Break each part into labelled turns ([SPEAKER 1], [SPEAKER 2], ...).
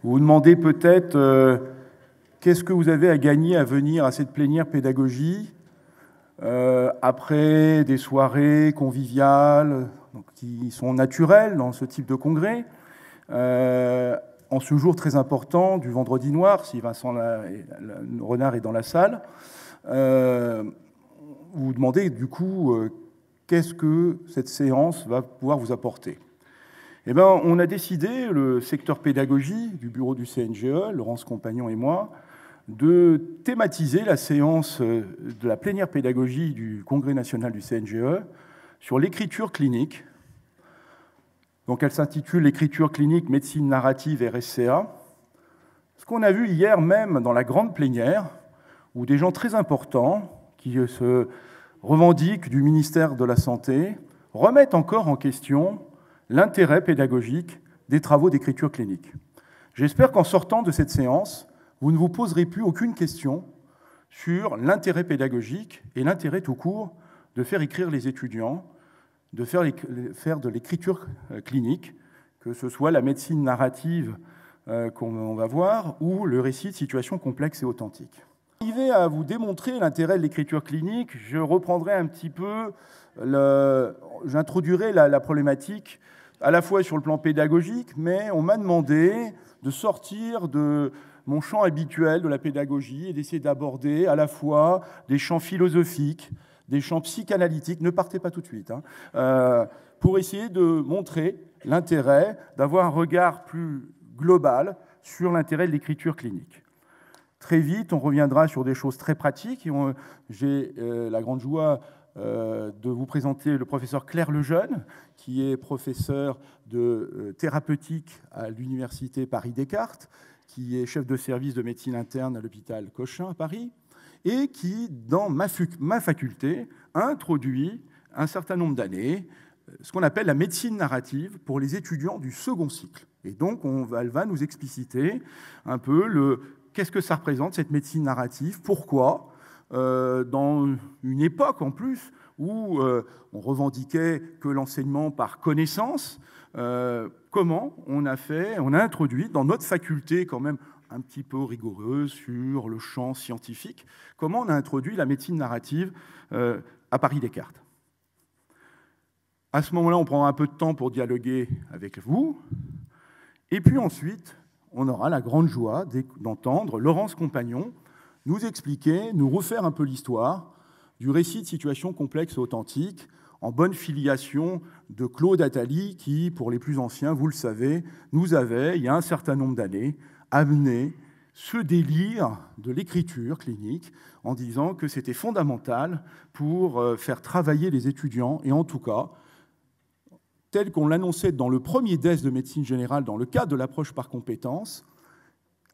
[SPEAKER 1] Vous vous demandez peut-être qu'est-ce que vous avez à gagner à venir à cette plénière pédagogie après des soirées conviviales donc, qui sont naturelles dans ce type de congrès, en ce jour très important du Vendredi Noir, si Vincent Renard est dans la salle. Vous vous demandez du coup qu'est-ce que cette séance va pouvoir vous apporter. Eh bien, on a décidé, le secteur pédagogie du bureau du CNGE, Laurence Compagnon et moi, de thématiser la séance de la plénière pédagogie du Congrès national du CNGE sur l'écriture clinique. Donc, elle s'intitule « L'écriture clinique, médecine narrative, RSCA ». Ce qu'on a vu hier même dans la grande plénière, où des gens très importants qui se revendiquent du ministère de la Santé remettent encore en question l'intérêt pédagogique des travaux d'écriture clinique. J'espère qu'en sortant de cette séance, vous ne vous poserez plus aucune question sur l'intérêt pédagogique et l'intérêt tout court de faire écrire les étudiants, de faire de l'écriture clinique, que ce soit la médecine narrative qu'on va voir ou le récit de situations complexes et authentiques. Arrivé à vous démontrer l'intérêt de l'écriture clinique, je reprendrai un petit peu, j'introduirai la problématique à la fois sur le plan pédagogique, mais on m'a demandé de sortir de mon champ habituel de la pédagogie et d'essayer d'aborder à la fois des champs philosophiques, des champs psychanalytiques, ne partez pas tout de suite, pour essayer de montrer l'intérêt d'avoir un regard plus global sur l'intérêt de l'écriture clinique. Très vite, on reviendra sur des choses très pratiques. J'ai la grande joie de vous présenter le professeur Claire Lejeune, qui est professeur de thérapeutique à l'université Paris-Descartes, qui est chef de service de médecine interne à l'hôpital Cochin à Paris, et qui, dans ma faculté, a introduit un certain nombre d'années ce qu'on appelle la médecine narrative pour les étudiants du second cycle. Et donc, elle va nous expliciter un peu qu'est-ce que ça représente, cette médecine narrative, pourquoi, dans une époque en plus où on revendiquait que l'enseignement par connaissance, comment on a introduit dans notre faculté quand même un petit peu rigoureuse sur le champ scientifique, comment on a introduit la médecine narrative à Paris-Descartes. À ce moment-là, on prendra un peu de temps pour dialoguer avec vous, et puis ensuite, on aura la grande joie d'entendre Laurence Compagnon nous expliquer, nous refaire un peu l'histoire du récit de situations complexes et authentiques, en bonne filiation de Claude Attali, qui, pour les plus anciens, vous le savez, nous avait, il y a un certain nombre d'années, amené ce délire de l'écriture clinique en disant que c'était fondamental pour faire travailler les étudiants, et en tout cas, tel qu'on l'annonçait dans le premier DES de médecine générale, dans le cadre de l'approche par compétences,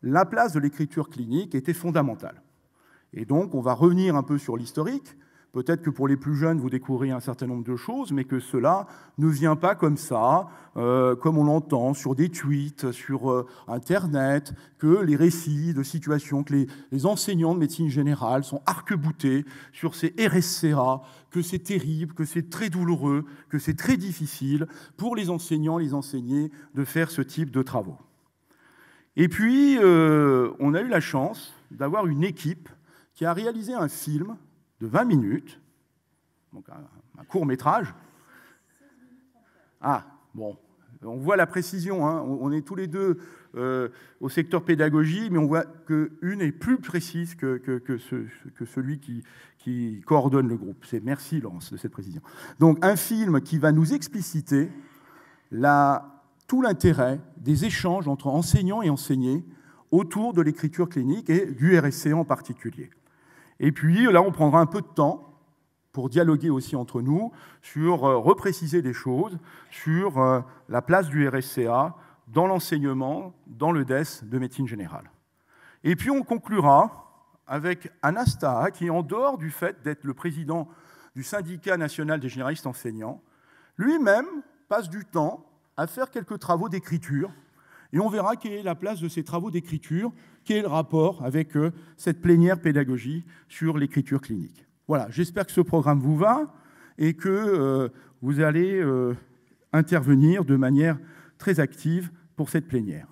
[SPEAKER 1] la place de l'écriture clinique était fondamentale. Et donc, on va revenir un peu sur l'historique. Peut-être que pour les plus jeunes, vous découvrirez un certain nombre de choses, mais que cela ne vient pas comme ça, comme on l'entend sur des tweets, sur Internet, que les récits de situations, que les enseignants de médecine générale sont arc-boutés sur ces RSCA, que c'est terrible, que c'est très douloureux, que c'est très difficile pour les enseignants, les enseignés, de faire ce type de travaux. Et puis, on a eu la chance d'avoir une équipe qui a réalisé un film de 20 minutes, donc un court-métrage. Ah, bon, on voit la précision, hein. On est tous les deux au secteur pédagogie, mais on voit qu'une est plus précise que celui qui coordonne le groupe. Merci, Laurence, de cette précision. Donc, un film qui va nous expliciter tout l'intérêt des échanges entre enseignants et enseignés autour de l'écriture clinique et du RSC en particulier. Et puis là, on prendra un peu de temps pour dialoguer aussi entre nous sur repréciser des choses, sur la place du RSCA dans l'enseignement, dans le DES de médecine générale. Et puis on conclura avec Anas Taha, qui, en dehors du fait d'être le président du syndicat national des généralistes enseignants, lui-même passe du temps à faire quelques travaux d'écriture. Et on verra quelle est la place de ces travaux d'écriture, quel est le rapport avec cette plénière pédagogie sur l'écriture clinique. Voilà, j'espère que ce programme vous va et que vous allez intervenir de manière très active pour cette plénière.